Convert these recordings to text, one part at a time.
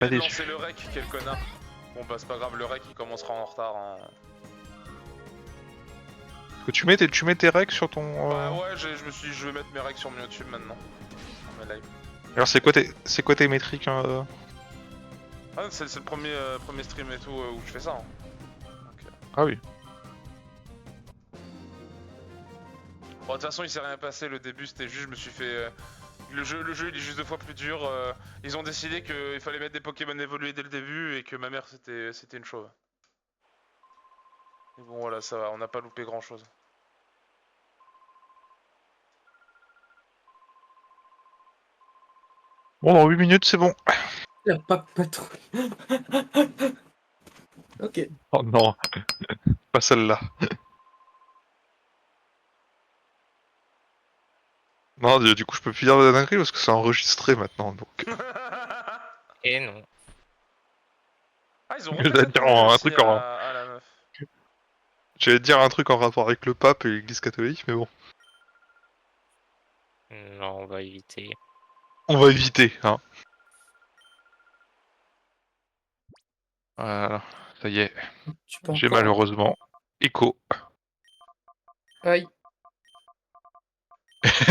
Pas J'ai déçu. lancé le rec, quel connard. Bon bah c'est pas grave, le rec il commencera en retard. Hein. Que tu mets tes recs sur ton... Bah ouais, je me suis dit je vais mettre mes recs sur mon YouTube maintenant. Sur mes lives. Alors c'est quoi tes métriques hein, Ah c'est le premier stream et tout où je fais ça. Hein. Donc, Ah oui. Bon de toute façon il s'est rien passé, le début c'était juste je me suis fait... Le jeu il est juste 2 fois plus dur. Ils ont décidé qu'il fallait mettre des Pokémon évolués dès le début et que ma mère c'était une chauve. Mais bon voilà ça va, on n'a pas loupé grand chose. Bon, dans 8 minutes, c'est bon. Y'a pas trop. Ok. Oh non, pas celle-là. Non, du coup, je peux plus dire de la dinguerie parce que c'est enregistré maintenant, donc... Et non. Ah ils ont Je refait vais cette dire tenue un aussi truc en... à la meuf. J'allais te dire un truc en rapport avec le pape et l'église catholique, mais bon. Non, on va éviter. On va éviter, hein. Voilà, ça y est. Tu peux J'ai encore. malheureusement écho. Aïe.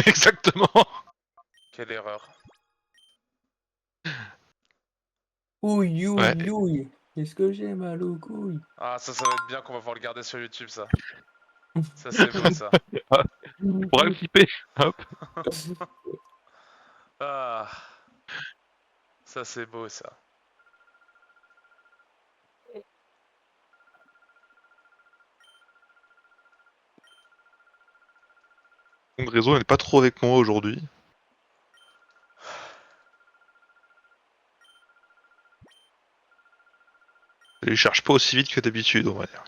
Exactement. Quelle erreur. Ouille, Ouais. ouille, ouille. Qu'est-ce que j'ai mal aux couilles. Ah ça va être bien qu'on va pouvoir le garder sur YouTube ça. Ça c'est beau ça. On pourra le flipper. Hop. Ah. Ça c'est beau ça. Le réseau n'est pas trop avec moi aujourd'hui. Je les cherche pas aussi vite que d'habitude, on va dire.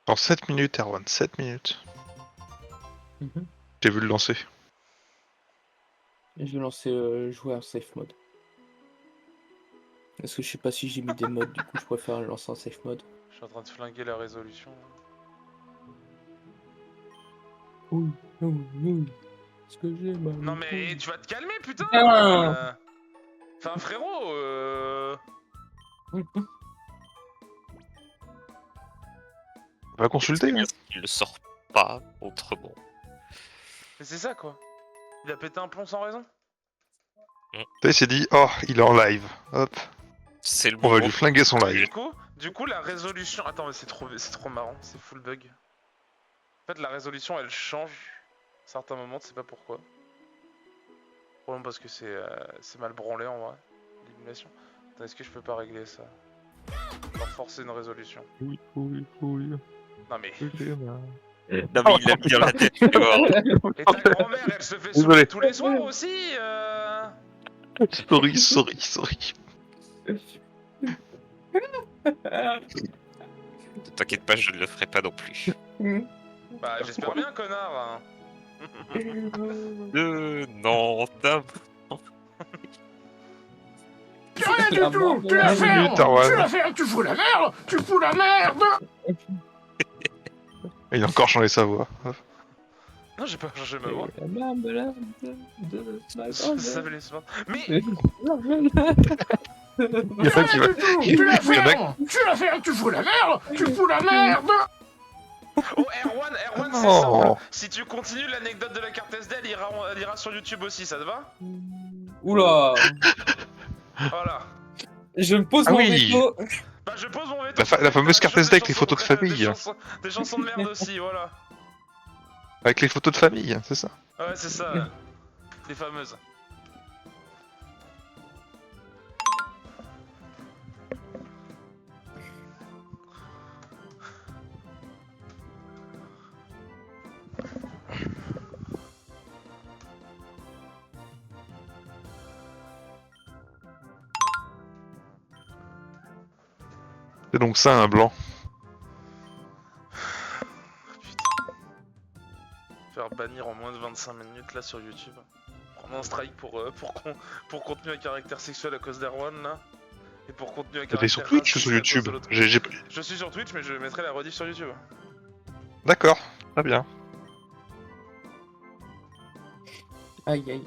Dans 7 minutes, Erwan, 7 minutes. J'ai vu le lancer. Et je vais lancer jouer en safe mode. Parce que je sais pas si j'ai mis des modes, du coup je préfère le lancer en safe mode. Je suis en train de flinguer la résolution. Ouille, ouille, ouille. Qu'est-ce que j'ai mal aux Non mais couilles. tu vas te calmer putain Ah. Enfin frérot On va consulter, hein. Il le sort pas autrement. Mais c'est ça quoi. Il a pété un plomb sans raison. Il s'est dit, oh, il est en live. Hop, C'est le on va moment. lui flinguer son live. Du coup la résolution... Attends mais c'est trop marrant, c'est full bug. En fait la résolution elle change à certains moments, tu sais pas pourquoi. Probablement parce que c'est mal branlé en vrai, l'illumination. Attends, est-ce que je peux pas régler ça? Genre forcer une résolution. Oui, oui, oui. Non mais... Non mais il l'a mis dans la tête, il est mort. Et ta grand-mère elle se fait Désolé. soulever tous les soirs aussi Sorry. Ne t'inquiète pas, je ne le ferai pas non plus. Bah j'espère bien connard hein. Non, d'abord. Rien du tout. Tu l'as fait, Tu fous la merde. Tu fous la merde. Il a encore changé sa voix. Hop. Non j'ai pas changé ma voix. La marmelade de ma Ça grand-mère. fait les soins. Mais Il y en a qui va... Tu l'as Il y en a- fait. Tu fous la merde. Tu fous la merde. oh Erwan c'est Non. simple. Si tu continues l'anecdote de la carte SD elle ira sur YouTube aussi, ça te va? Oula. Voilà. Je me pose Ah mon oui. veto. Bah je pose mon veto. La fameuse carte SD avec les photos de famille. Des chansons de merde aussi, voilà. Avec les photos de famille, c'est ça. Ouais c'est ça. Ouais. Les fameuses. C'est donc ça un blanc. Putain. Faire bannir en moins de 25 minutes là sur YouTube. Prendre un strike pour contenu à caractère sexuel à cause d'Erwan là. Et pour contenu à T'es caractère sur Twitch ou raciste sur à cause YouTube? de l'autre. Je suis sur Twitch mais je mettrai la rediff sur YouTube. D'accord, très bien. Aïe, aïe.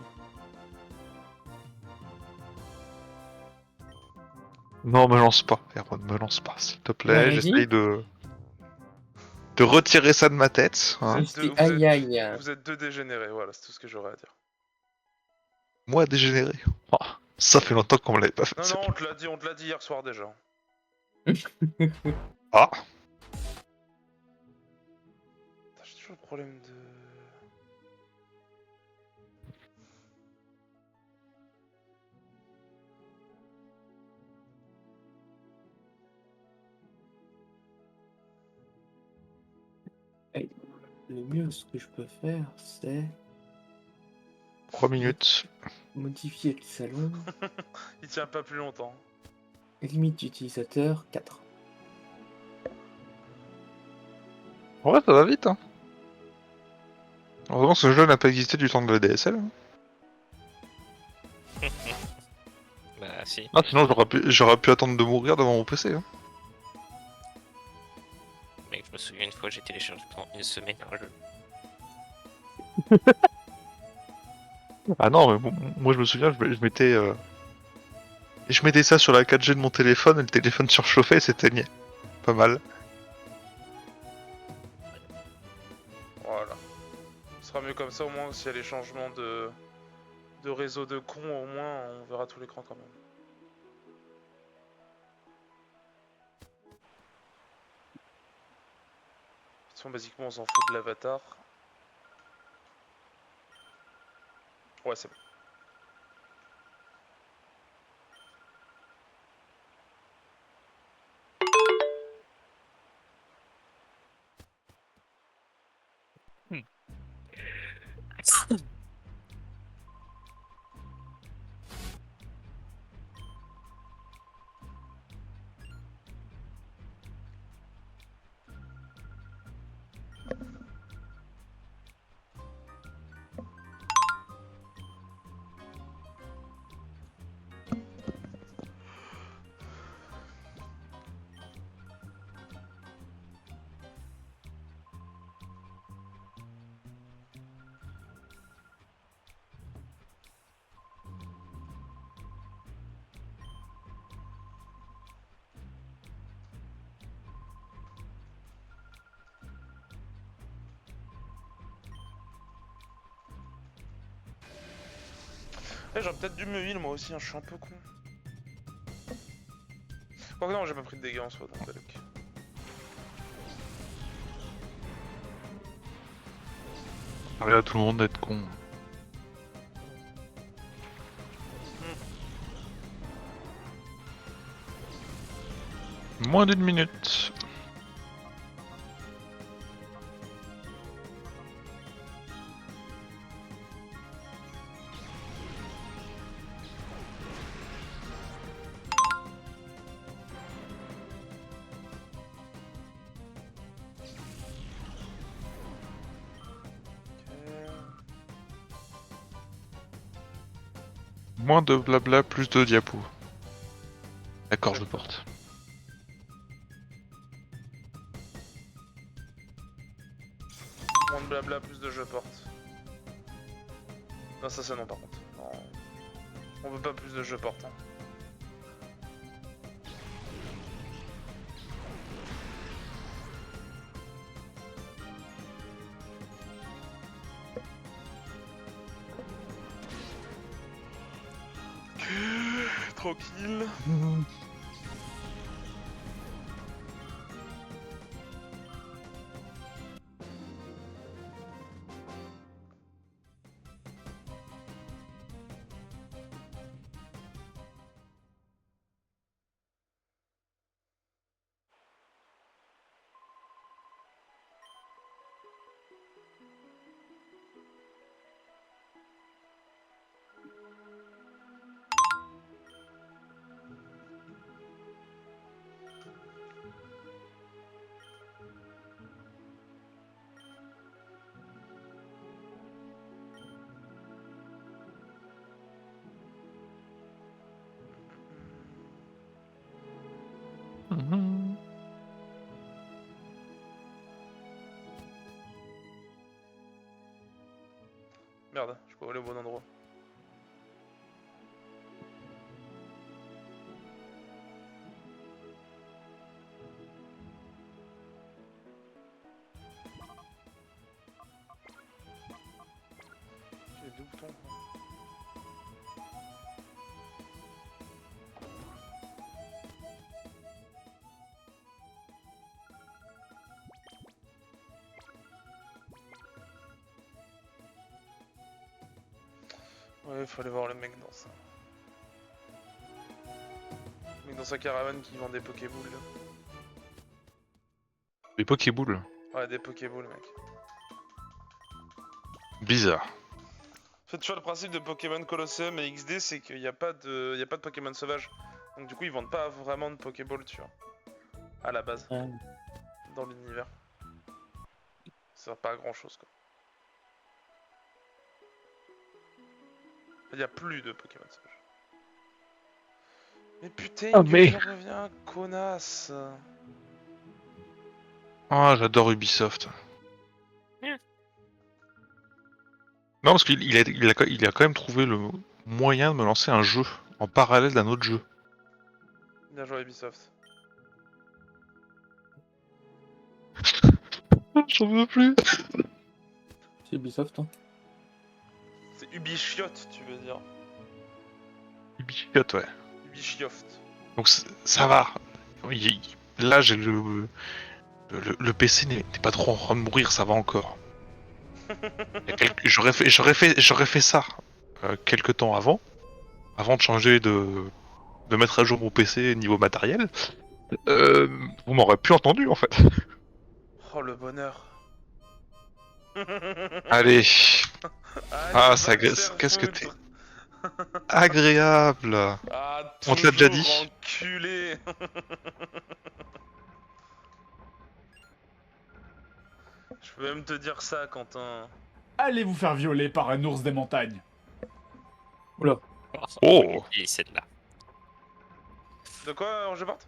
Non, me lance pas, Erwan, me lance pas, s'il te Ouais, plaît. vas-y. J'essaye de retirer ça de ma tête. Vous Hein. êtes deux, Aïe, aïe. vous êtes deux dégénérés, voilà, c'est tout ce que j'aurais à dire. Moi, dégénéré. Oh, ça fait longtemps qu'on me l'avait pas fait. Non, celle-là. non, on te l'a dit hier soir déjà. Ah, Putain, j'ai toujours le problème de... Le mieux, ce que je peux faire, c'est 3 minutes. modifier le salon. Il tient pas plus longtemps. Limite d'utilisateur 4. Ouais, ça va vite, hein. Heureusement que ce jeu n'a pas existé du temps de la DSL. Hein. Bah si. Ah, sinon j'aurais pu attendre de mourir devant mon PC. Hein. Mec, je me souviens une fois, j'ai téléchargé pendant une semaine un jeu. Ah non, mais moi je me souviens, je mettais ça sur la 4G de mon téléphone et le téléphone surchauffait et s'éteignait. Pas mal. Voilà. Ce sera mieux comme ça, au moins, s'il y a les changements de réseau de cons, au moins, on verra tout l'écran quand même. De toute façon, basiquement, on s'en fout de l'avatar. Ouais, c'est bon. Eh, j'aurais peut-être dû me heal moi aussi, hein, je suis un peu con. Oh non, j'ai pas pris de dégâts en soi, donc ok. Regarde à tout le monde d'être con. Moins d'une minute. Moins de blabla, plus de diapos. D'accord, je porte. Moins de blabla, plus de je porte. Non, ça c'est non par contre. Non. On veut pas plus de je porte. Hein. Tranquille. Mhm. Merde, je peux aller au bon endroit. J'ai deux boutons. Quoi. Ouais, faut aller voir le mec dans ça. Le mec dans sa caravane qui vend des Pokéballs. Là. Les Pokéballs. Ouais, des Pokéballs, mec. Bizarre. En fait, tu vois, le principe de Pokémon Colosseum et XD, c'est qu'il n'y a pas de Pokémon sauvages. Donc, du coup, ils vendent pas vraiment de Pokéballs, tu vois. À la base, Ouais. dans l'univers. Ça sert pas à grand chose, quoi. Il n'y a plus de Pokémon sauvages. Mais putain, Ah, que mais- je reviens, connasse. Ah, j'adore Ubisoft. Non, parce qu'il a quand même trouvé le moyen de me lancer un jeu en parallèle d'un autre jeu. Bien joué, Ubisoft. J'en veux plus. C'est Ubisoft, hein. C'est Ubisoft, tu veux dire. Ubisoft, ouais. Ubisoft. Donc ça va. Là, j'ai le PC n'est pas trop en train de mourir, ça va encore. J'aurais fait ça quelques temps avant de changer de mettre à jour mon PC niveau matériel. Vous m'aurez plus entendu en fait. Oh, le bonheur. Allez, Allez, ça va te faire qu'est-ce que foutre. t'es agréable. Ah, On te l'a déjà dit. toujours enculé. Je peux même te dire ça, Quentin. Allez vous faire violer par un ours des montagnes. Oula. Oh. Elle est vieille celle-là. De quoi, je porte?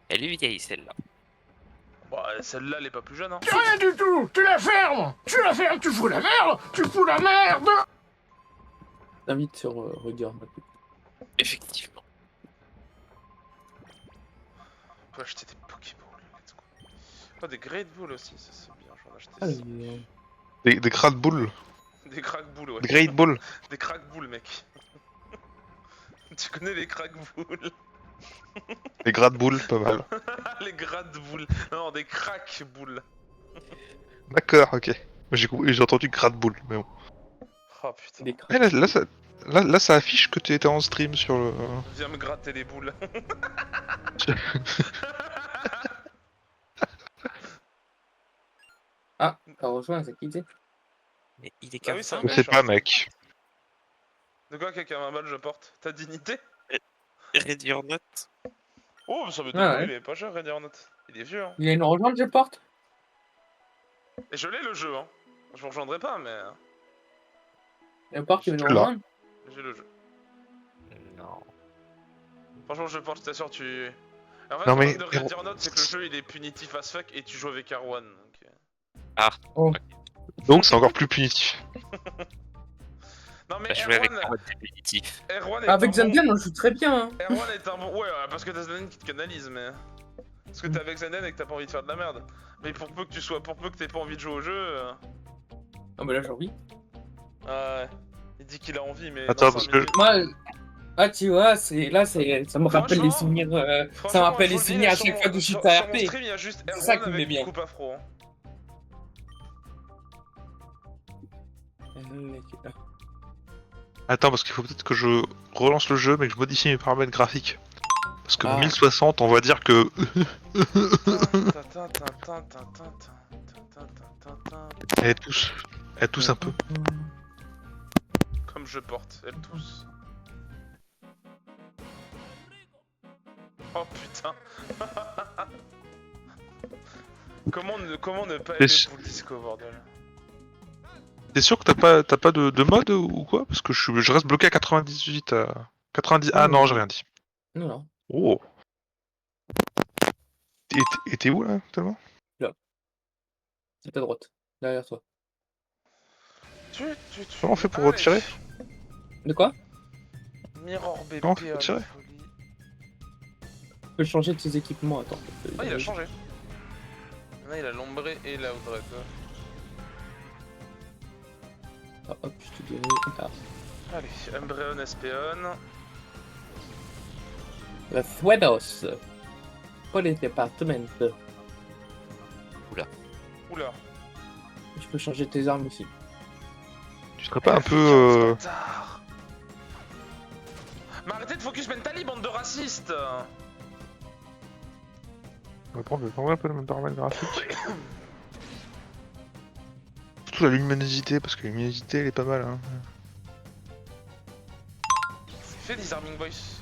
Elle est vieille celle-là. Bah, celle-là, elle est pas plus jeune, hein. Rien du tout. Tu la fermes. Tu la fermes. Tu fous la merde. Tu fous la merde. T'invite sur Regard. Effectivement. On peut acheter des Pokéballs, let's go. Oh, des Great Balls aussi, ça c'est bien, j'en ai acheté Ah, six. Des crack boules, Des Crack Balls, ouais. des great balls. Des Crack Balls, mec. Tu connais les Crack Balls? Des grade boules, pas mal. Les Grad Balls. Non, des Crack Balls. D'accord, ok. J'ai entendu grade boule, mais bon. Oh putain. Des Eh, là, ça affiche que tu étais en stream sur le. Viens me gratter les boules. Ah, t'as rejoint, c'est quitté. Mais il est Ah oui, c'est 45. Je sais pas, mec. De quoi, quelqu'un 20 balles, je porte? Ta dignité? Ready or not. Oh, ça m'étonne Ah pas, ouais. il est pas cher, Ready or Not. Il est vieux, hein. Il y a une rejointe, je porte. Et je l'ai le jeu, hein. Je vous rejoindrai pas, mais Je porte, il y a une Tu l'as. rejointe. j'ai le jeu. Non. Franchement, je porte, je t'assure, tu. En fait, Non, le mais- problème de Ready or Not, c'est que le jeu il est punitif as fuck et tu joues avec Erwan. Donc c'est encore plus punitif. Non, mais Bah, jouer avec Erwan, un mode définitif. Erwan est Avec un bon... Zandian, on joue très bien. Hein. Erwan est un bon. Ouais, parce que t'as Zenden qui te canalise, mais. Parce que t'es avec Zenden et que t'as pas envie de faire de la merde. Mais pour peu que tu sois. Pour peu que t'aies pas envie de jouer au jeu. Ah, bah là, j'ai envie. Ouais. Il dit qu'il a envie, mais. Attends, dans parce 5 que- minutes- Moi, ah, tu vois, ça me rappelle les Franchement, souvenirs. Ça Franchement, me rappelle je les vous le dis, souvenirs à sur chaque mon- fois que je suis sur à mon RP. stream, il y a juste C'est ça qui Erwan me met avec bien. une coupe afro. Hein. Attends, parce qu'il faut peut-être que je relance le jeu, mais que je modifie mes paramètres graphiques. Parce que Ah. 1060, on va dire que. Elle tousse un peu. Comme je porte, elle tousse. Oh putain. comment ne pas aimer Est-ce- Bull Disco, bordel? T'es sûr que t'as pas de mode ou quoi? Parce que je reste bloqué à 98. 90. Ah non, j'ai rien dit. Non, non. Oh. Et t'es où là, tellement? C'est à droite. Derrière toi. Comment on fait pour Allez. retirer? De quoi? Mirror BP Comment on fait à pour la tirer? folie. Tu peux changer de tes équipements, attends. Ah, il a changé. Là, il a l'ombré et la Audrey. Ah, hop, je te dirai. Ah. Allez, Umbreon, Espeon. La Suedos. Pour les départements. Oula. Tu peux changer tes armes aussi. Tu serais pas un peu... Bâtard. Mais arrêtez de focus mentally, bande de racistes. On va prendre un peu le même paramètre graphique. Surtout la luminosité, parce que la luminosité elle est pas mal. Hein. Fais Disarming Voice.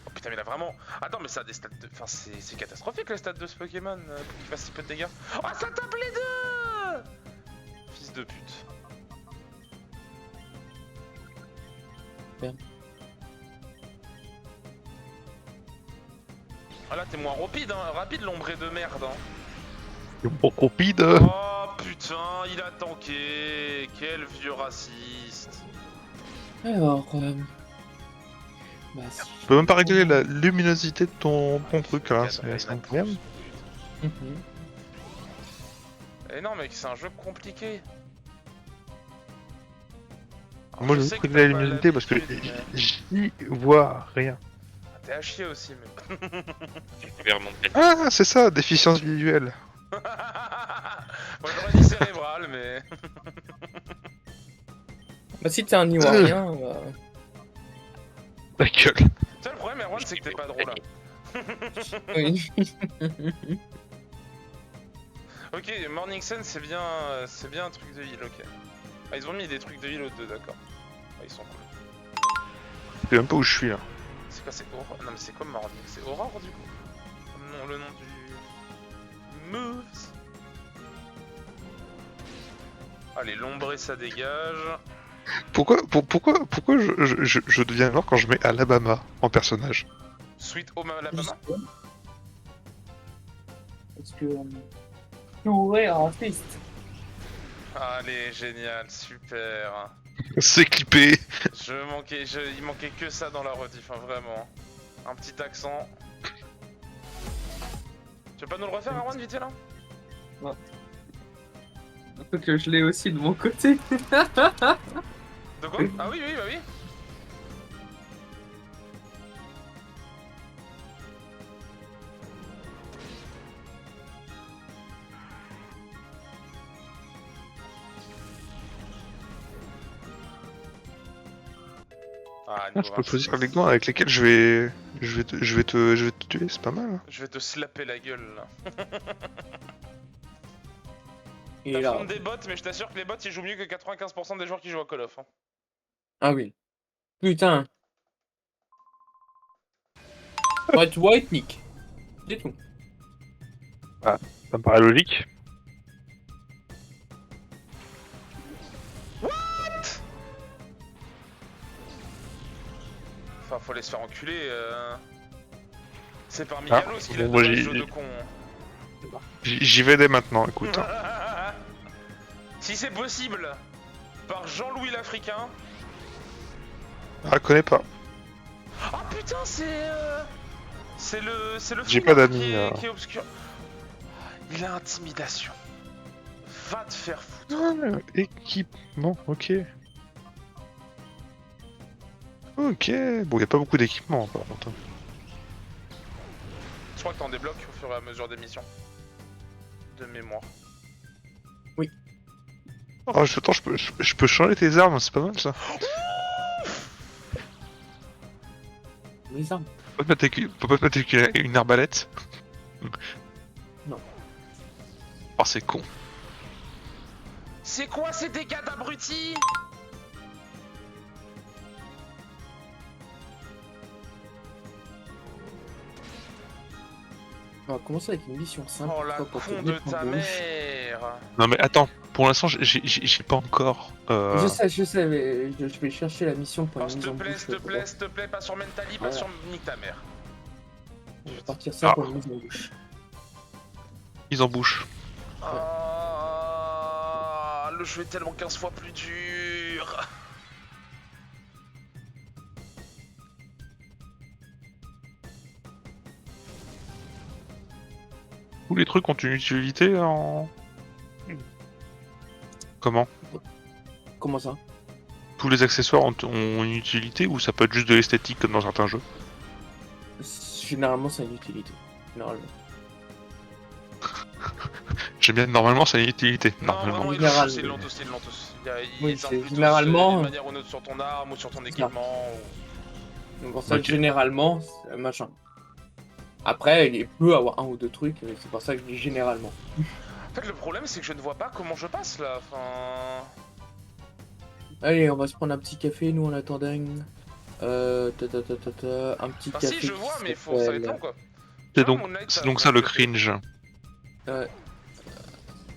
Oh putain, mais il a vraiment. Attends, mais ça a des stats de. Enfin, c'est catastrophique les stats de ce Pokémon pour qu'il fasse si peu de dégâts. Oh, ça tape les deux. Fils de pute. Merde. Ah là, t'es moins rapide, hein. Rapide l'ombré de merde, hein. Bon, rapide. Oh putain, il a tanké. Quel vieux raciste. Alors. Bah, si Tu peux même pas régler la luminosité de ton truc là, c'est incroyable. Mhm. Eh non, mec, c'est un jeu compliqué. Alors, Moi je sais veux que régler la t'as pas luminosité parce que l'habitude, mais- j'y vois rien. T'es à chier aussi, mais. Vers mon bête. Ah, c'est ça, déficience visuelle. Moi j'aurais dit cérébral, mais. Bah, si t'es un Ivoirien, Ta gueule. Ça, le problème, Erwan, c'est que t'es pas drôle. Là. oui. Ok, Morning Sun, c'est bien un truc de heal, ok. Ah, ils ont mis des trucs de heal aux deux, d'accord. Ah, ils sont cool. Je sais même pas où je suis là. C'est quoi, c'est Aurore? Non, mais c'est quoi Morning? C'est Aurore du coup? Non, le nom du. Moves. Allez, l'ombré ça dégage. Pourquoi je deviens mort quand je mets Alabama en personnage? Sweet Home Alabama? Parce que. Tu es raciste. Allez, génial, super. C'est clippé. Il manquait que ça dans la rediff, hein, vraiment. Un petit accent. Tu veux pas nous le refaire, Erwan, vite fait là? Un peu que je l'ai aussi de mon côté. De quoi? Ah oui, bah oui. Ah, Ah, je peux choisir les gants avec lesquels je vais te tuer, c'est pas mal. Hein. Je vais te slapper la gueule là. Et là. T'affrontes des bots, mais je t'assure que les bots ils jouent mieux que 95% des joueurs qui jouent à Call of. Hein. Ah oui. Putain. Ouais, tu vois, ethnique. C'est tout. Ça me paraît logique. Enfin, faut aller se faire enculer. C'est par Ah, Migalos qu'il bon, a moi, donné le j'ai- jeu de con. J'y vais dès maintenant, écoute. Hein. Si c'est possible, par Jean-Louis l'Africain. Ah, connais pas. Ah putain, c'est le J'ai fouillard pas d'amis, qui là. qui est obscur. Il a intimidation. Va te faire foutre. Ah, équipement, ok. Ok, bon, y a pas beaucoup d'équipements par contre. Je crois que t'en débloques au fur et à mesure des missions. De mémoire. Oh, attends, je peux changer tes armes, c'est pas mal ça. Les armes. On peut pas te mettre une arbalète. Non. Oh, c'est con. C'est quoi ces dégâts d'abruti? On va commencer avec une mission simple. Oh la pour con te de mettre en ta bouche. mère. Non mais attends, pour l'instant j'ai pas encore... Je sais, mais je vais chercher la mission pour Oh la s'il mise te en plaît, bouche. s'il te plaît, pas sur Mentally, pas Voilà. sur Nique ta mère. On va partir ça Ah. pour la mise en bouche. mise en bouche. Ah, le jeu est tellement 15 fois plus dur. Tous les trucs ont une utilité en... Comment? Comment ça? Tous les accessoires ont une utilité ou ça peut être juste de l'esthétique comme dans certains jeux? Généralement, c'est une utilité. Généralement. J'aime bien, normalement ça a une utilité. Non, Normalement. vraiment, Général, ils l'ont tous, ils l'ont tous. Oui, Ils c'est influent tous, généralement- d'une manière ou d'une autre sur ton arme ou sur ton équipement. Donc pour ça, Ok. généralement, c'est machin. Après, il peut avoir un ou deux trucs, mais c'est pour ça que je dis généralement. En fait, le problème, c'est que je ne vois pas comment je passe là. Enfin. Allez, on va se prendre un petit café, nous, en attendant. Un petit Enfin, café. si, je qui vois, mais il faut ça s'appelle, être long quoi. C'est Tu vois, donc, Moon Knight, c'est ça donc a ça le un café. cringe. Un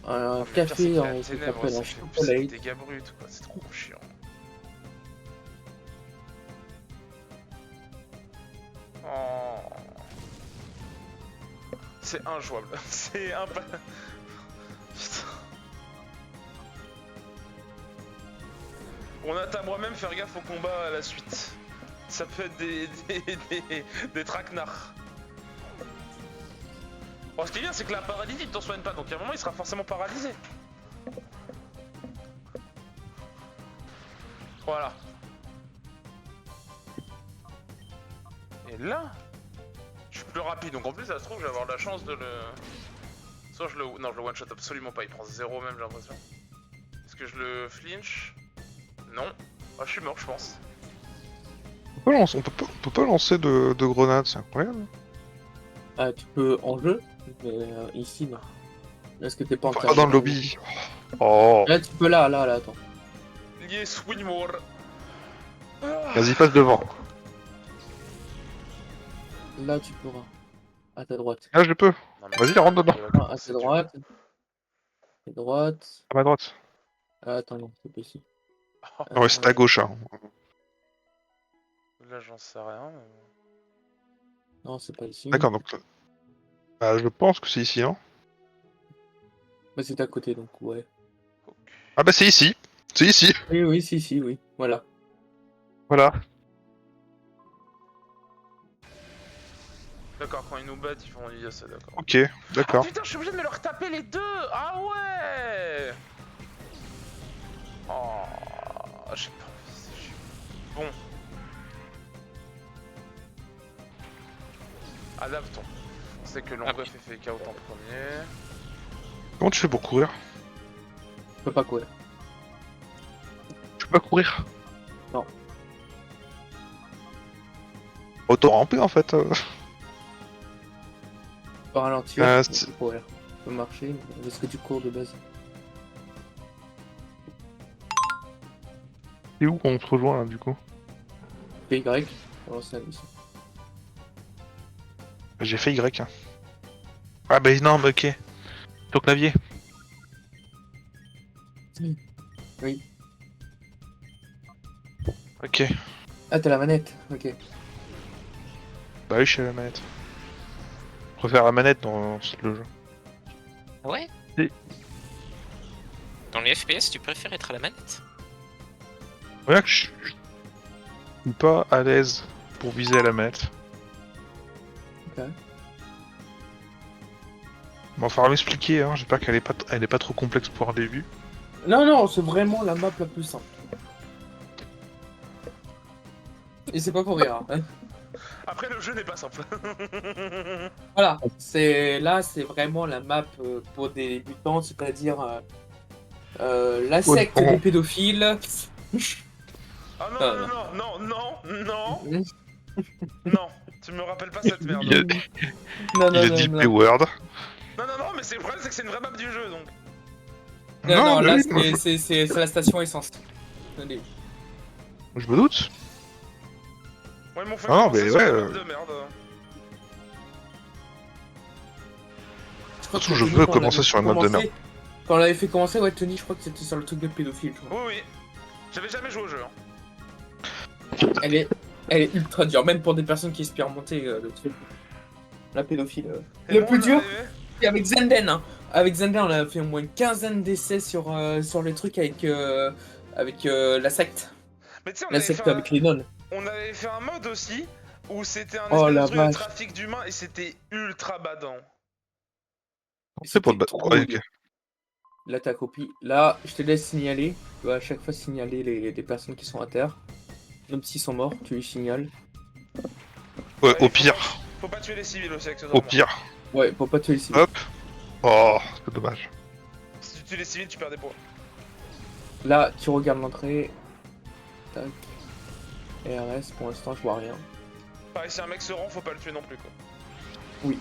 Oh, mais café pire, c'est que en la qui ténèbre, s'appelle ça un fait chocolat. des dégâts bruts quoi, c'est trop chiant. Oh. C'est injouable, c'est impa... Putain. On attend moi-même faire gaffe au combat à la suite. Ça peut être des traquenards. Bon, ce qui est bien, c'est que la paralysie ne t'en soigne pas, donc à un moment il sera forcément paralysé. Voilà. Et là, je suis plus rapide, donc en plus ça se trouve je vais avoir la chance de le... Soit je le... Non, je le one-shot absolument pas, il prend 0 même j'ai l'impression. Est-ce que je le flinch? Non. Ah, je suis mort je pense. On peut pas lancer de grenades, c'est incroyable. Ah, tu peux en jeu, mais ici, non. Est-ce que t'es pas en train Pas dans le lobby. Oh, Là, tu peux là, attends. Yes, Winmore. vas-y, passe devant. Là, tu pourras. À ta droite. Ah, je peux. Non, mais- Vas-y, rentre dedans. Ah, à ta droite. À ta droite. À ma droite. Ah, attends, non, c'est pas ici. Non, ouais, c'est à gauche. Hein. Là j'en sais rien. Mais... Non, c'est pas ici. D'accord, donc... je pense que c'est ici, non? Bah, c'est à côté, donc ouais. Ah bah c'est ici. C'est ici. Oui, oui, si, si, oui. Voilà. Voilà. D'accord, quand ils nous battent, ils font l'IA, ça d'accord. Ok, Ah d'accord. putain, je suis obligé de me leur taper les deux. Ah ouais. Oh, j'ai pas envie, c'est chiant. Bon. Adaptons. On sait que l'ombref fait KO en premier. Comment tu fais pour courir? Je peux pas courir. Tu peux pas courir? Non. Auto-ramper en fait. Je peux ralentir. Ah, mais c'est- je peux courir. Je peux marcher. Mais est-ce que tu cours de base? C'est où qu'on se rejoint là du coup? PY. Pour lancer la mission. J'ai fait Y. Hein. Ah bah non, mais ok. Ton clavier. Oui. Ok. Ah, t'as la manette. Ok. Bah oui, je suis à la manette. Je préfère la manette dans le jeu. Ouais. Oui. Dans les FPS, tu préfères être à la manette? Regarde que je suis pas à l'aise pour viser à la manette. Ok. Bon, il faudra m'expliquer, hein. J'espère qu'elle est pas trop complexe pour un début. Non, non, c'est vraiment la map la plus simple. Et c'est pas pour rire. Hein. Après, le jeu n'est pas simple. Voilà, c'est vraiment la map pour des débutants, c'est-à-dire la secte non. des pédophiles. Ah non, Ah, non, non, non, non, non, non. Tu me rappelles pas cette merde. Il a, Non, il a dit P-word. Non, non, non, mais le problème, c'est que c'est une vraie map du jeu, donc. Non, mais là oui, c'est la station essence. Attendez. je me doute. Ouais, ils m'ont fait Ah non, commencer mais sur ouais, une map de merde. Je crois Surtout, que je Tony, veux quand on commencer l'avait sur une fait map de commencer- Quand on l'avait fait commencer, ouais, Tony, je crois que c'était sur le truc de pédophile. Je crois. Oui, oui. J'avais jamais joué au jeu. Hein. Elle est ultra dure, même pour des personnes qui espèrent monter le truc. La pédophile. Et Le bon, plus on est dur, arrivé. Et avec Zenden, hein. Avec Zenden, on a fait au moins une quinzaine d'essais sur le truc avec la secte. Mais tu sais, La secte avec les nonnes. on avait fait un mode aussi où c'était un Oh espèce de la truc de vache. trafic d'humains et c'était ultra badant. C'est pour le C'était battre. trop Ouais, dur. ok. Là, t'as copié. Là, je te laisse signaler. Tu vas à chaque fois signaler les personnes qui sont à terre. Même s'ils sont morts, tu les signales. Ouais, Et au pire. Faut pas tuer les civils aussi, Au accessoirement. pire. Ouais, pour pas tuer les civils. Hop. Oh, c'est dommage. Si tu tues les civils, tu perds des points. Là, tu regardes l'entrée. Tac. RS, pour l'instant, je vois rien. Pareil, si un mec se rend, faut pas le tuer non plus, quoi.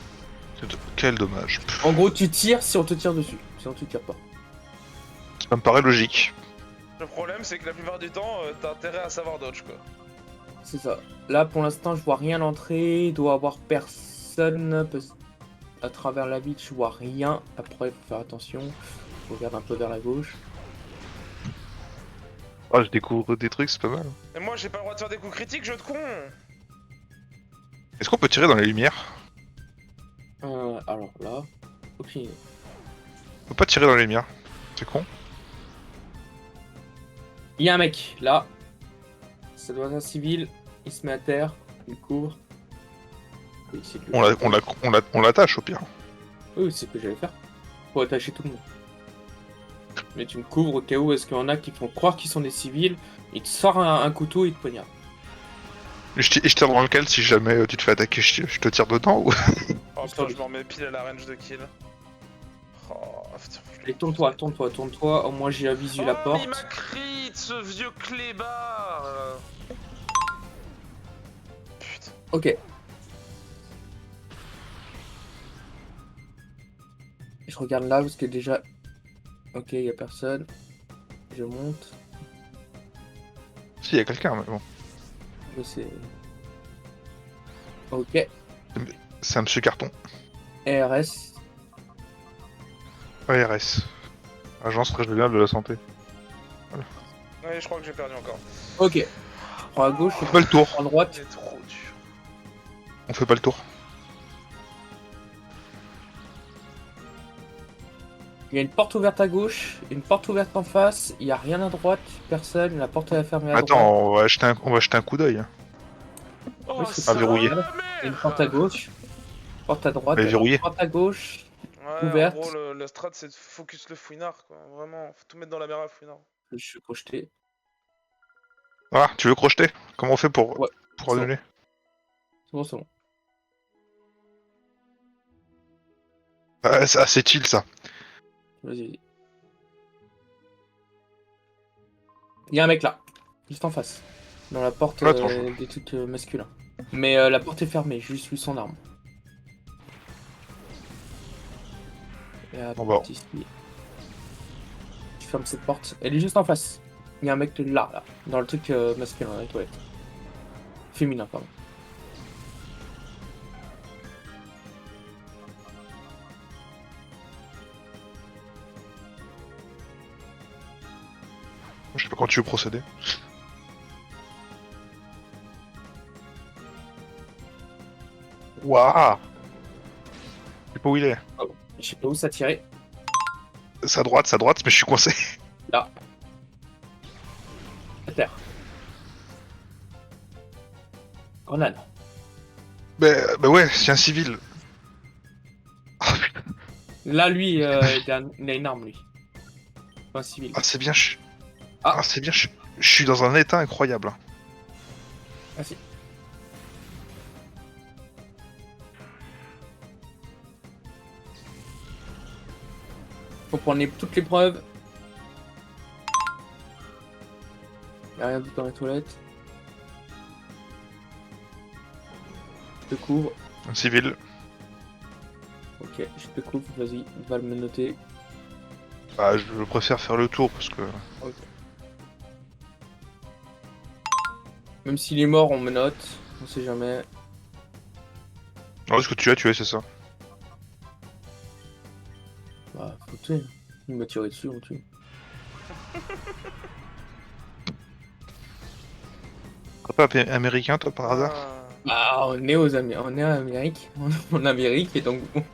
Quel dommage. En gros, tu tires si on te tire dessus. Sinon, tu tires pas. Ça me paraît logique. Le problème, c'est que la plupart du temps, t'as intérêt à savoir dodge, quoi. C'est ça. Là, pour l'instant, je vois rien à l'entrée. Il doit avoir personne. À travers la ville, je vois rien. Après, faut faire attention. Je regarde un peu vers la gauche. Ah, je découvre des trucs, c'est pas mal. Et moi, j'ai pas le droit de faire des coups critiques, jeu de con. Est-ce qu'on peut tirer dans les lumières? Alors là, aucune idée. On peut pas tirer dans les lumières. C'est con. Il y a un mec là. Ça doit être un civil. Il se met à terre. Il couvre. Oui, c'est que- On l'attache au pire. Oui, c'est ce que j'allais faire. Pour attacher tout le monde. Mais tu me couvres au cas où est-ce qu'il y en a qui font croire qu'ils sont des civils. Il te sort un couteau et il te poignarde. Et je tire dans lequel si jamais tu te fais attaquer, je te tire dedans ou. Oh Histoire putain, de- je me remets pile à la range de kill. Oh, putain, Allez, tourne-toi. Au moins j'ai avisu la Oh, porte. il m'a crit, ce vieux clébard. Putain. Ok. Je regarde là parce que déjà. Ok, il y a personne. Je monte. Si, y a quelqu'un, mais bon. Je sais. Ok. C'est un monsieur carton. RS. ARS. Agence régionale de la santé. Ouais, je crois que j'ai perdu encore. Ok. Je prends à gauche, On fait pas le tour. je prends à droite. C'est trop dur. On fait pas le tour. Il y a une porte ouverte à gauche, une porte ouverte en face, il n'y a rien à droite, personne, la porte est fermée à droite. Attends, on va jeter un coup d'œil. Oh, Oui, c'est ça pas verrouillé. va, Il y a une porte à gauche, porte à droite, Elle est verrouillée. porte à gauche. Ouais, Ouverte. en gros, la strat, c'est de focus le fouinard, quoi. Vraiment, faut tout mettre dans la mer à fouinard. Je suis projeté. Ah, tu veux crocheter? Comment on fait pour Ouais, c'est bon. annuler? C'est bon, c'est bon. Ah, c'est assez chill ça. Vas-y. Il y a un mec là, juste en face. Dans la porte Attends, des trucs masculins. Mais la porte est fermée, juste lui son arme. Et la Bon, bah. porte ici. Je ferme cette porte. Elle est juste en face. Il y a un mec là, dans le truc masculin, dans les toilettes. Féminin, pardon. Je sais pas quand tu veux procéder. Waouh! Je sais pas où il est. Je sais pas où ça tirait. C'est à droite, mais je suis coincé. À terre. Grenade. Bah ouais, c'est un civil. Ah putain, Là, lui, il a une arme, lui. Pas un civil. ah, c'est bien, Ah. c'est bien, je suis dans un état incroyable. Merci. Faut prendre toutes les preuves. Y'a rien d'autre dans les toilettes. Je te couvre. Un civil. Ok, je te couvre, vas-y, va me noter. Bah, je préfère faire le tour parce que. Ok. Même s'il est mort, on me note. On sait jamais. Non, ce que tu as tué, c'est ça. Bah, faut tuer. Il m'a tiré dessus, on tue. T'es pas américain, toi, par hasard? Ah. Bah, on est en Amérique. En Amérique, et donc bon.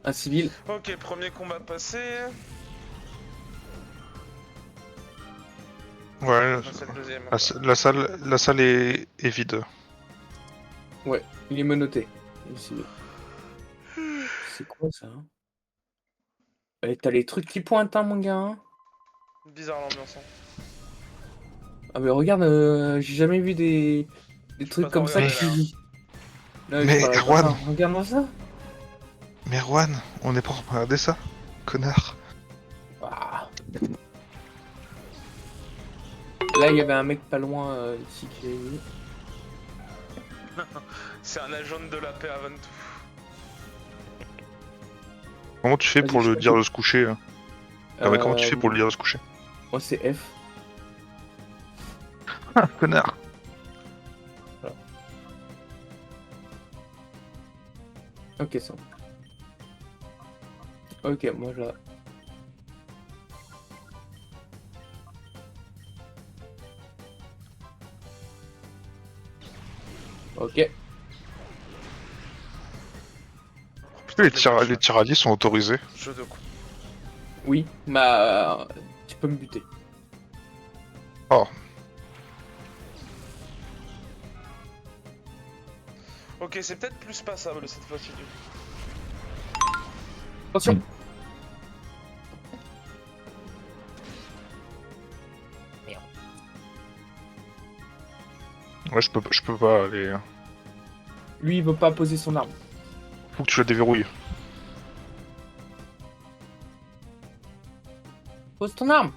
Un civil. Ok, premier combat passé. Ouais, C'est le deuxième. la salle est vide. Ouais, il est menotté. Le civil. C'est quoi ça hein? T'as les trucs qui pointent, hein, mon gars. Hein. Bizarre l'ambiance. Hein. Ah, mais regarde, j'ai jamais vu des Je trucs peux pas comme t'en ça regarder, qui. Non, Mais, je parlerai pas Erwan. ça. Regarde-moi ça. Mais Erwan, on est pas en train de regarder ça, connard. Ah. Là, il y avait un mec pas loin ici qui avait vu. C'est un agent de la paix avant tout. Comment tu fais Vas-y, pour je le t'aide. dire de se coucher hein Non mais comment tu fais pour le dire de se coucher? Moi, c'est F. Ah, connard. Ok, ça. Ok, moi là. Ok. Les tiradiers sont autorisés. Jeu de coup. Oui, bah. Tu peux me buter. Oh, Ok, c'est peut-être plus passable cette fois-ci. du coup. Attention. ouais, je peux pas aller. Lui, il veut pas poser son arme. Faut que tu la déverrouilles. Pose ton arme.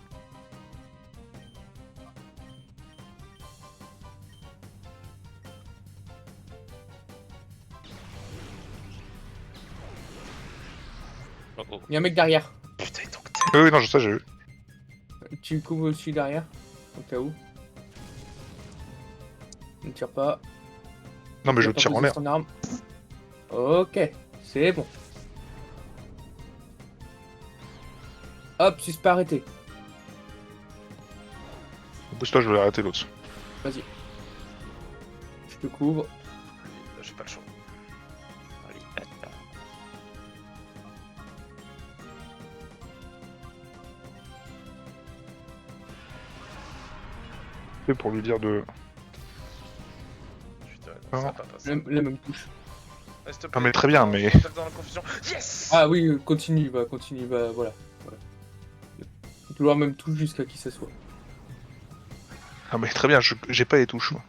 Oh, oh. Il y a un mec derrière. Putain, il donc Oui, non, je sais, j'ai vu. Tu couvres celui derrière. Au cas où. Ne tire pas. Non, mais Il je a pas tire en posé l'air. son arme. Ok, c'est bon. Hop, suspect arrêté. Bouge-toi, je vais arrêter l'autre. Vas-y. Je te couvre. J'ai pas le choix. Allez, attends. C'est pour lui dire de. Putain, Ah. ça va pas passer. La même touche. Ah, s'il te Ah, plaît, mais très bien, mais. je tape dans la confusion. Yes. Ah oui, continue, voilà. Voilà. Toujours la même touche jusqu'à qui ça soit. Ah, mais très bien, j'ai pas les touches. Moi.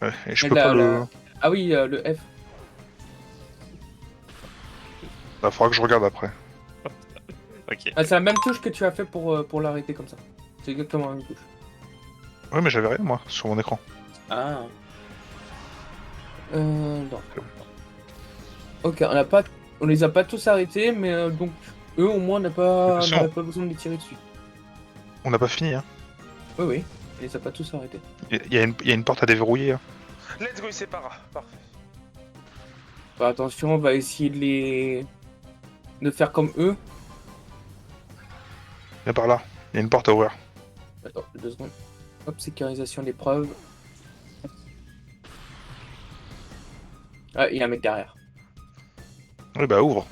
Ouais, et je Mais peux là, pas le. là- Ah oui, le F. Bah, faudra que je regarde après. Ok. Ah, c'est la même touche que tu as fait pour l'arrêter comme ça. C'est exactement la même touche. Ouais, mais j'avais rien, moi, sur mon écran. Ah. Non. Ok, on les a pas tous arrêtés, mais donc eux au moins on Attention. n'aurait pas besoin de les tirer dessus. On n'a pas fini, hein. Oui, oui, on les a pas tous arrêtés. Il y a une porte à déverrouiller. Hein. Let's go, il sépara. Parfait. Bah, attention, on va essayer de faire comme eux. Viens par là. Il y a une porte à ouvrir. Attends, 2 secondes. Hop, sécurisation d'épreuve. Ah, il y a un mec derrière. Oui, bah, ouvre.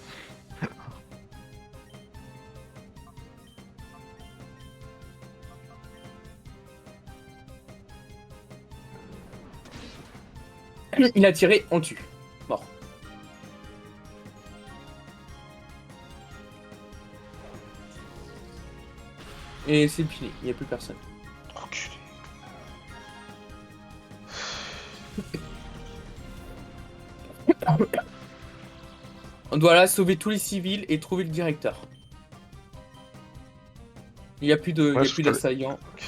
Il a tiré, on le tue. Mort. Et c'est fini, il n'y a plus personne. Enculé. On doit là sauver tous les civils et trouver le directeur. Il n'y a plus Ouais, d'assaillants. Ok.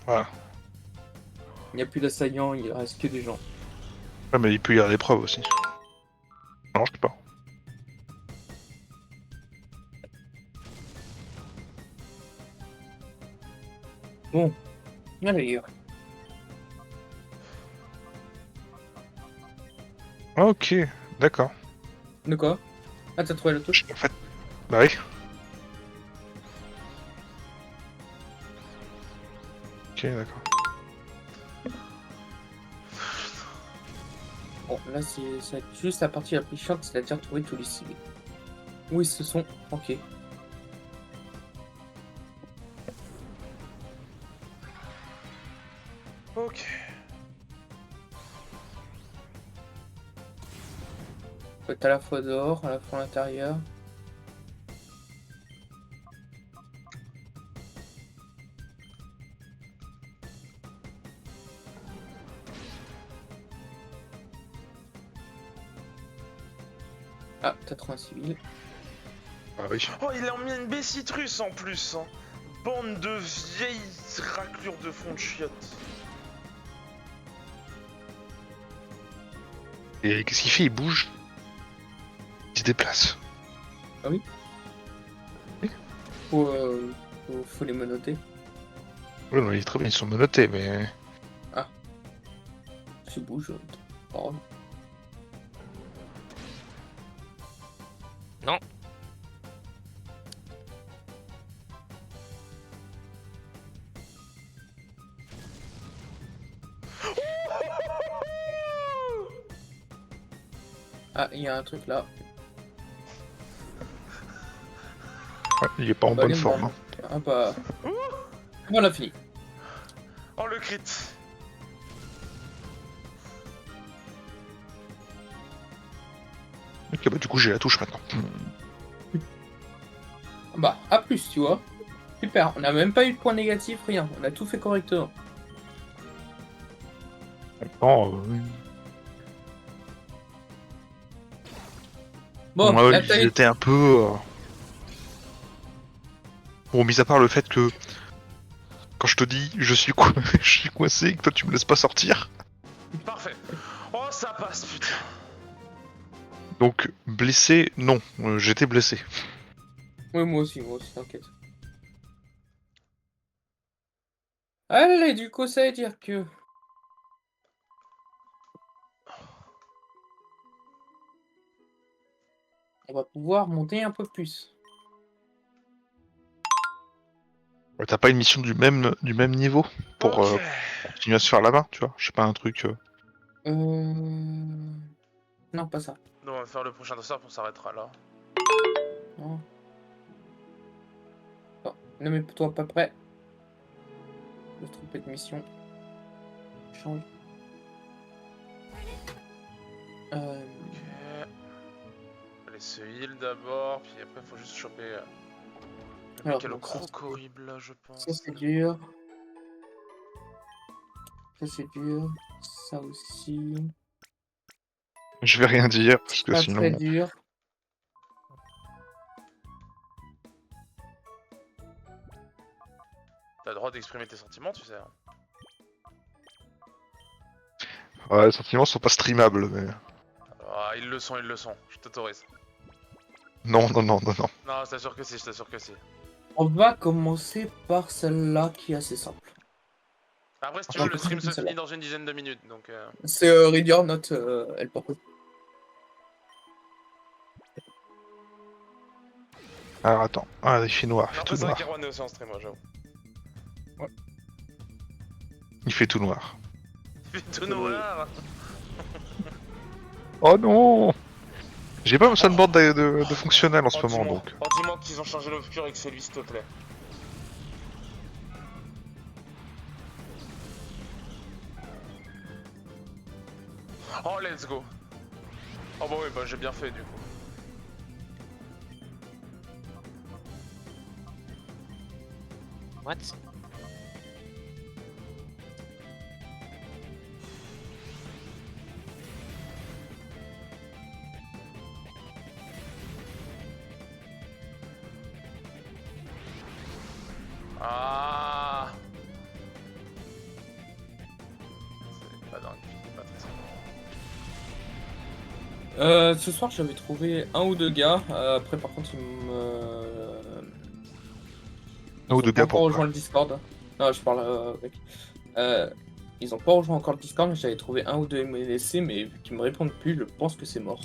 Voilà. Il n'y a plus d'assaillants, il reste que des gens. Ouais, mais il peut y avoir des preuves aussi. Non, je sais pas. Bon. Allez. Ok, d'accord. De quoi? Ah, t'as trouvé la touche? En fait, bah oui. Ok, d'accord. Bon, là, c'est juste la partie la plus chiante, c'est-à-dire trouver tous les civils. Où ils se sont planqués. Ok. Faut être à la fois dehors, à la fois à l'intérieur. Ah, t'as trouvé un civil. Ah oui. Oh, il a mis une Bessitrus en plus. Hein. Bande de vieilles raclures de fond de chiottes. Et qu'est-ce qu'il fait? Il bouge. Il se déplace. Faut les menotter. Ouais, non, il est très bien, ils sont menottés, mais... Je bouge. Parole. Non. Ah, il y a un truc là. Ouais, il est pas en Bah, bonne les forme. bombes. Hein. Ah bah... On a fini. Oh, le crit. Ok, bah du coup j'ai la touche maintenant. Bah, à plus, tu vois. Super, on n'a même pas eu de point négatif, rien. On a tout fait correctement. Oh, Bon, ouais, là, ils t'as eu... étaient un peu... Bon, mis à part le fait que... Quand je te dis je suis, je suis coincé et que toi tu me laisses pas sortir. Parfait. Oh, ça passe, putain. Donc, blessé, non. J'étais blessé. Oui, moi aussi, t'inquiète. Allez, du coup, ça veut dire que... On va pouvoir monter un peu plus. Ouais, t'as pas une mission du même niveau pour Ok. continuer à se faire la main, tu vois? Je sais pas, un truc... Non, pas ça. Donc, on va faire le prochain dossard, on s'arrêtera là. Non. Bon, ne mets-toi pas prêt. Je vais tromper de mission. Change. Ok. Allez, se heal d'abord, puis après, faut juste choper... Le Alors, mec a le donc, ça, croc horrible, là, je pense. Ça, c'est dur. Ça, c'est dur. Ça aussi. Je vais rien dire, parce que Pas sinon... très dur. T'as le droit d'exprimer tes sentiments, tu sais. Hein. Ouais, les sentiments sont pas streamables, mais... Ah, ils le sont, je t'autorise. Non, non, non, non, non. Non, je t'assure que si, je t'assure que si. On va commencer par celle-là qui est assez simple. Après, si tu Ah, veux, le je stream préfère se celle-là. finit dans une dizaine de minutes, donc... C'est Read Your Note, elle porte. Alors attends, ah, il fait noir, il fait Après, tout c'est vrai noir. qu'Erwan est aussi en stream, moi, j'avoue. Il fait tout noir. Il fait tout noir. Oh non! J'ai pas mon soundboard de fonctionnel en ce moment, dis-moi, donc... oh, dis-moi qu'ils ont changé l'obscur et que c'est lui, s'il te plaît. Oh, let's go. Oh bah oui, bah j'ai bien fait, du coup. What? Ah. C'est pas dingue, c'est pas très simple. Ce soir, j'avais trouvé un ou deux gars. Après, par contre, ils Un ou ont deux pas gars encore pour... rejoint le Discord. Non, je parle avec. Ils ont pas rejoint encore le Discord, mais j'avais trouvé un ou deux MLC, mais vu qu'ils me répondent plus, je pense que c'est mort.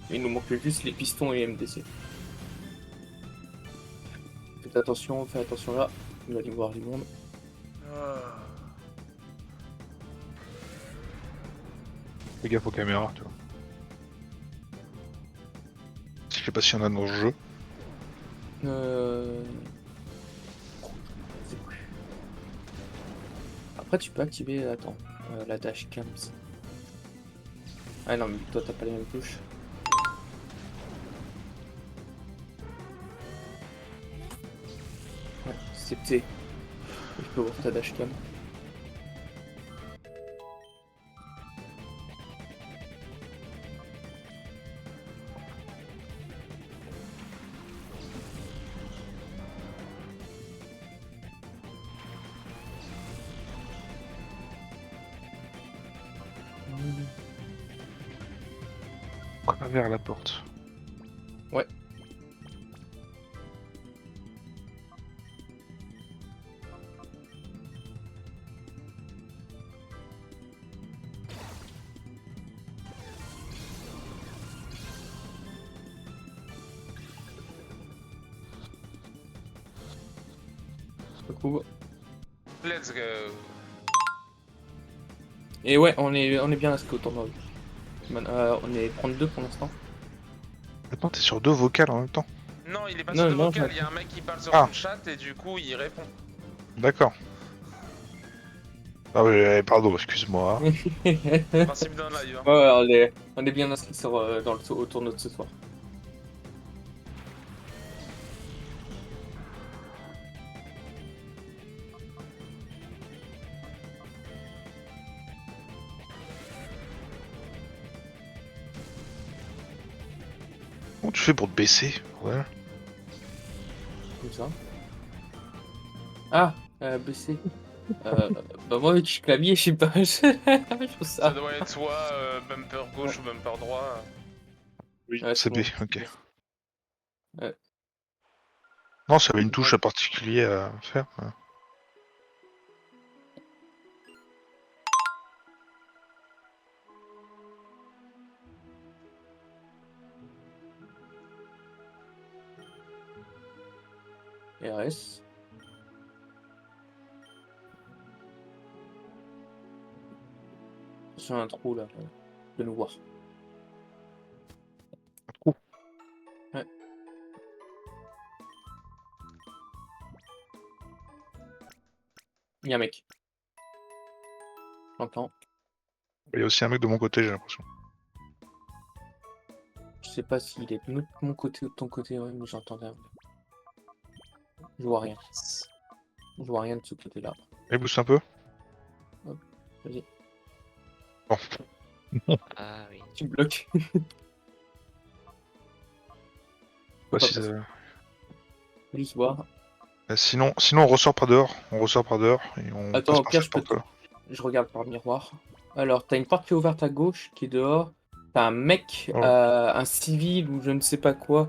Il nous manque juste les pistons et MDC. Faites attention là. Vous allez voir du monde. Ah. Fais gaffe aux caméras, tu vois. Je sais pas s'il y en a dans le jeu. Je sais plus. Après, tu peux activer, attends, la dashcam. Ah non, mais toi, t'as pas les mêmes touches. Ouais, c'est T. Je peux voir ta dashcam. Travers la porte. Ouais. Coucou. Let's go. Et ouais, on est bien inscrit au tournoi. On est 32 pour l'instant. Maintenant, t'es sur 2 vocales en même temps. Non, il est pas Non, sur le non, vocal, je- il y a un mec qui parle sur Ah. son chat et du coup il répond. D'accord. Ah oui, pardon, excuse-moi. Principe d'un live. Hein. Ouais, on est bien inscrit au tournoi de ce soir. Comment tu fais pour te baisser? Ouais. Comme ça. Ah, BC. Bah moi avec le clavier, je sais pas. Je trouve Ça ça. doit être soit bumper gauche ou bumper droit. Oui, Ouais, c'est B, bon. ok. Ouais. Non, ça avait une touche à particulier à faire. Ouais. RS. Sur un trou là. De nous voir. Un trou. Ouais. Il y a un mec. J'entends. Il y a aussi un mec de mon côté, j'ai l'impression. Je sais pas s'il est de mon côté ou de ton côté, ouais, mais j'entends rien. Je vois rien. Je vois rien de ce côté-là. Il booste un peu? Vas-y. Bon. Ah oui. Tu me bloques. Bah, Pas si, passer. Juste voir. sinon, on ressort par dehors. On ressort par dehors et on Attends, passe au par pire, cette porte-là. je regarde par miroir. Alors, t'as une porte qui est ouverte à gauche, qui est dehors. T'as un mec, Oh. un civil ou je ne sais pas quoi.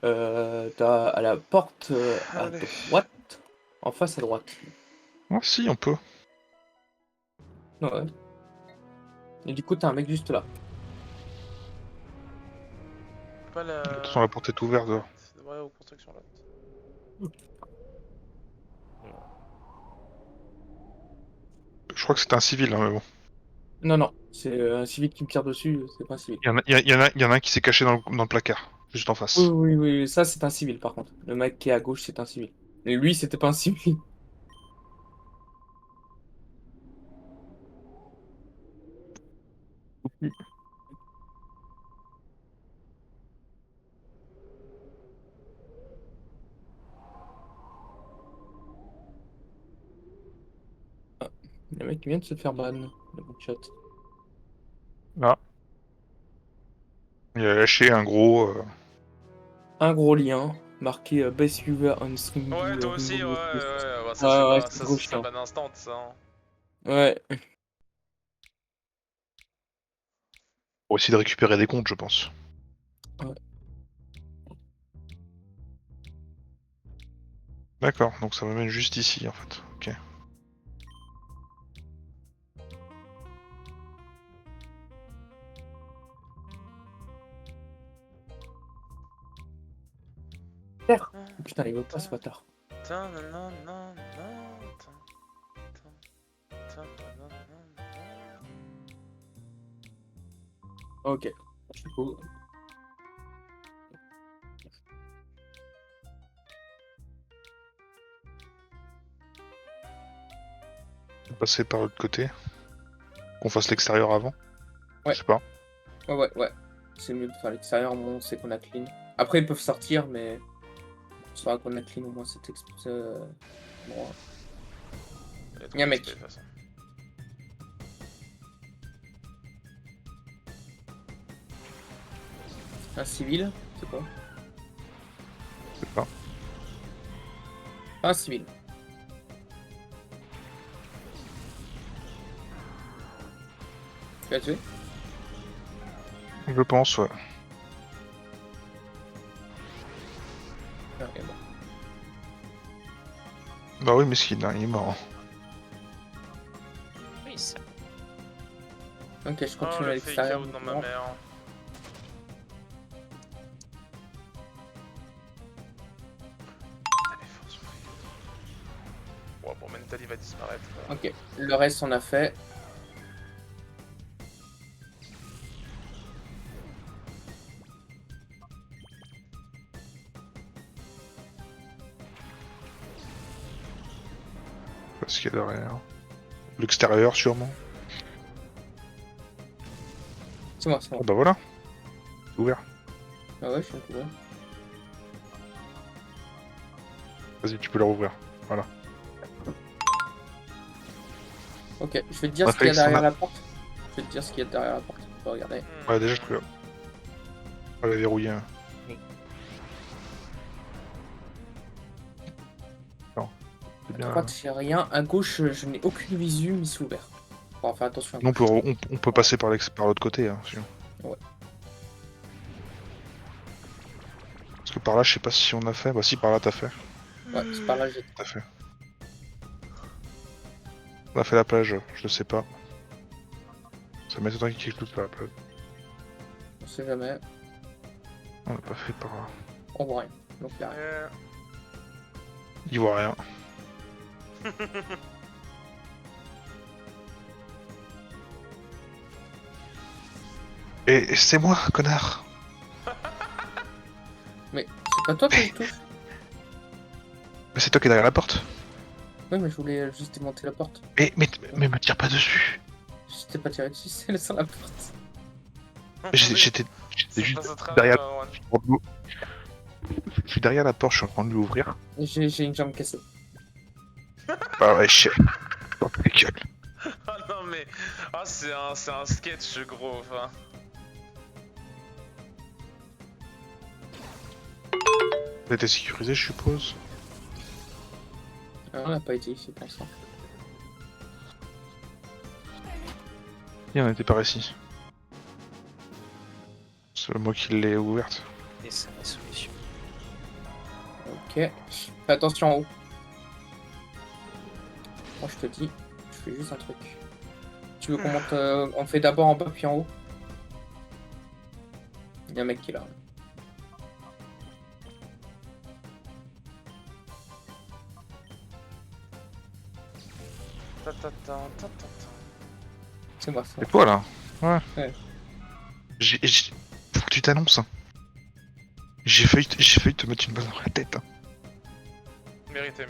T'as à la porte à Allez. droite. En face à droite. Ah si, on peut. Ouais. Et du coup, t'as un mec juste là. Pas la. Attention, la porte est ouverte dehors. C'est vrai aux constructions là. Je crois que c'était un civil, hein, mais bon. Non, non, c'est un civil qui me tire dessus, c'est pas un civil. Il y en a un qui s'est caché dans le placard, juste en face. Oui, oui, oui, ça c'est un civil par contre. Le mec qui est à gauche, c'est un civil. Et lui, c'était pas un civil. Le mec qui vient de se faire ban, le bon chat. Ah. Il a lâché un gros. Un gros lien, marqué Best Viewer on Stream. Ouais, toi aussi, ouais, bah, ça c'est Ah ouais, pas. c'est Ça trop c'est chiant. ban instant, ça. Hein. Ouais. Pour essayer de récupérer des comptes, je pense. Ouais. D'accord, donc ça m'amène juste ici en fait. Ok. Putain, il veut pas ce bâtard. Ok. Du coup, Passer par l'autre côté. Qu'on fasse l'extérieur avant. Ouais. Je sais pas. ouais. C'est mieux de faire l'extérieur, bon, on sait qu'on a clean. Après, ils peuvent sortir, mais on saura qu'on a clean au moins cet bon. Il y a trop Y'a un de mec. XP, de toute façon. Un civil, c'est quoi? Je sais pas. Un civil. Tu l'as tué? Je pense, ouais. Ah, ok, bon. Bah oui, mais il est mort. Oui, ça. Ok, je Oh, continue à le fake l'extérieur. out dans ma maintenant. mère. Allez, force free. Ouais, bon, Mental il va disparaître. Ok, le reste on a fait. Parce qu'il y a derrière. L'extérieur, sûrement. C'est moi, c'est Ah moi. bah voilà. C'est ouvert. Ah ouais, je suis un peu loin. Vas-y, tu peux le rouvrir. Ok, je vais te dire On a ce qu'il y a fait derrière ça. la porte. Je vais te dire ce qu'il y a derrière la porte. Tu peux regarder. Ouais, déjà, je peux. On va la verrouiller. Non. C'est À bien. droite, j'ai rien. À gauche, je n'ai aucune visu, mais c'est ouvert. Faut faire attention à Non, gauche. on peut passer par l'autre côté. Hein, sinon. Ouais. Parce que par là, je sais pas si on a fait. Bah si, par là, t'as fait. Ouais, c'est par là que j'ai. T'as fait. On a fait la plage, je le sais pas. Ça m'étonnerait qu'il y ait quelque chose sur la plage. On sait jamais. On l'a pas fait par là. On voit rien. Donc là, Il voit rien. Et c'est moi, connard. mais c'est pas toi que je touche. Mais c'est toi qui es derrière la porte. Oui, mais je voulais juste démonter la porte. Mais me tire pas dessus. Je t'ai pas tiré dessus, c'est sur la porte. J'étais Ça juste passe au travers, derrière. Juan. Je suis derrière la porte, je suis en train de lui ouvrir. J'ai une jambe cassée. Bah ouais, je Oh, ta gueule. Ah non mais... Ah c'est un sketch gros, enfin... Ça a été sécurisé, je suppose. Ah, on n'a pas été ici pour ça. Et on était par ici. C'est moi qui l'ai ouverte. Et ça, la solution. Ok. Fais attention en haut. Moi je te dis, je fais juste un truc. Tu veux qu'on monte, on fait d'abord en bas puis en haut? Il y a un mec qui est là. C'est moi ça. C'est toi là? Ouais. Ouais. Faut que tu t'annonces. Hein. J'ai failli te mettre une balle dans la tête. Hein. Mérité.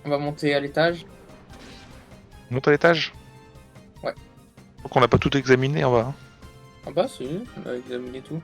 On va monter à l'étage. Monte à l'étage? Ouais. Donc on n'a pas tout examiné en bas. Hein. En bas, si, on a examiné tout.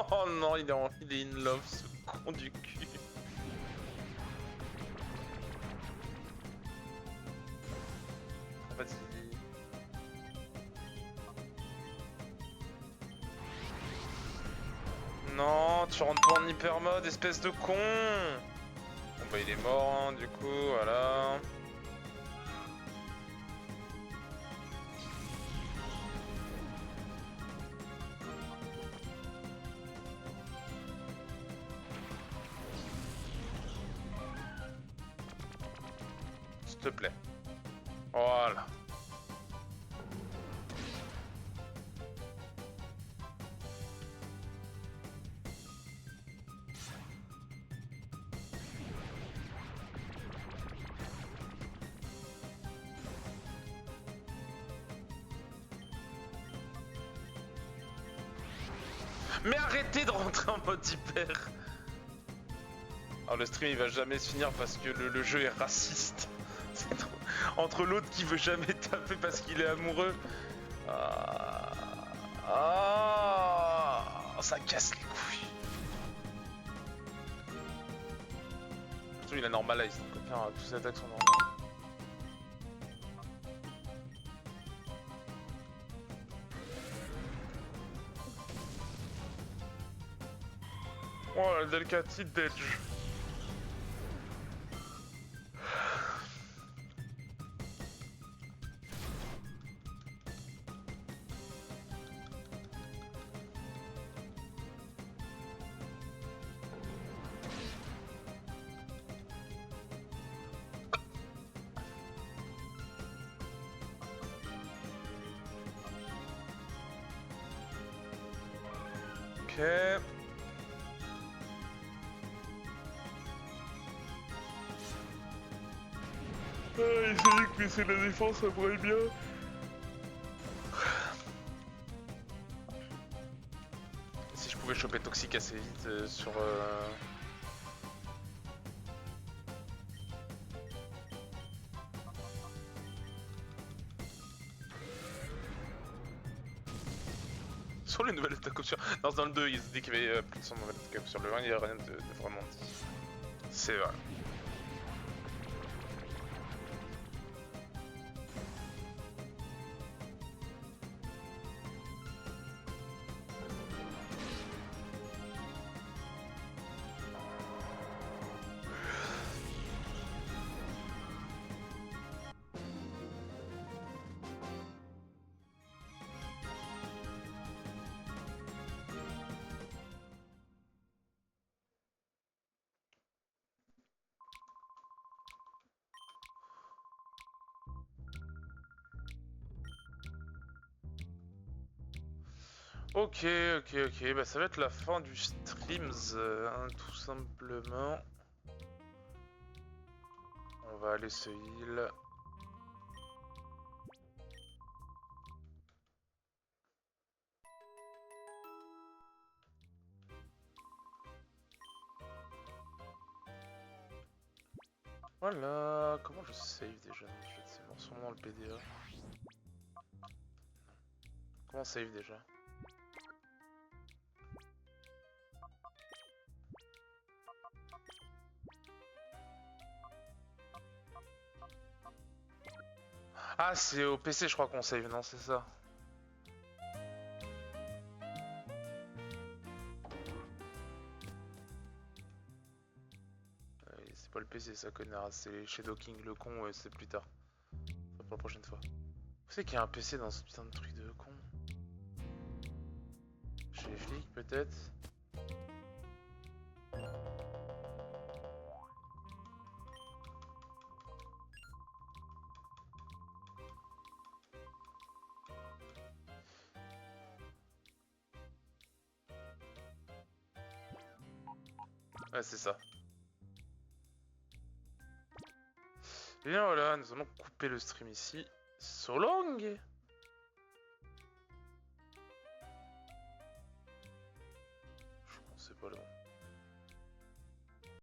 Oh non, il est in love, ce con du cul. Vas-y. Non, tu rentres pas en hyper mode, espèce de con. Bon bah il est mort, hein, du coup, voilà. s'il te plaît. Voilà. Mais arrêtez de rentrer en mode hyper. Alors le stream il va jamais se finir parce que le jeu est raciste. C'est trop... Entre l'autre qui veut jamais taper parce qu'il est amoureux. Ça casse les couilles. Surtout il a normalize, donc aucun, tous ses attaques sont normales. Oh la Delcati d'Edge. Ok. Essayer de baisser la défense, ça pourrait être bien. Si je pouvais choper Toxic assez vite sur... Sur les nouvelles attaques options. Non, c'est dans le 2, ils ont dit qu'il y avait plus de 100 nouvelles attaques options. Le 1, il n'y a rien de vraiment dit. C'est vrai. Ok, bah ça va être la fin du streams, hein, tout simplement. On va aller se heal. Voilà, comment je save déjà? C'est sûrement dans le PDA. Comment save déjà? Ah, c'est au PC, je crois qu'on save, non, c'est ça. C'est pas le PC, ça connaît, c'est Shadow King le con, c'est plus tard. C'est pour la prochaine fois. Vous savez qu'il y a un PC dans ce putain de truc de con? Chez les flics, peut-être? Ouais, c'est ça. Et bien voilà, nous allons couper le stream ici. So long! Je pensais pas le nom.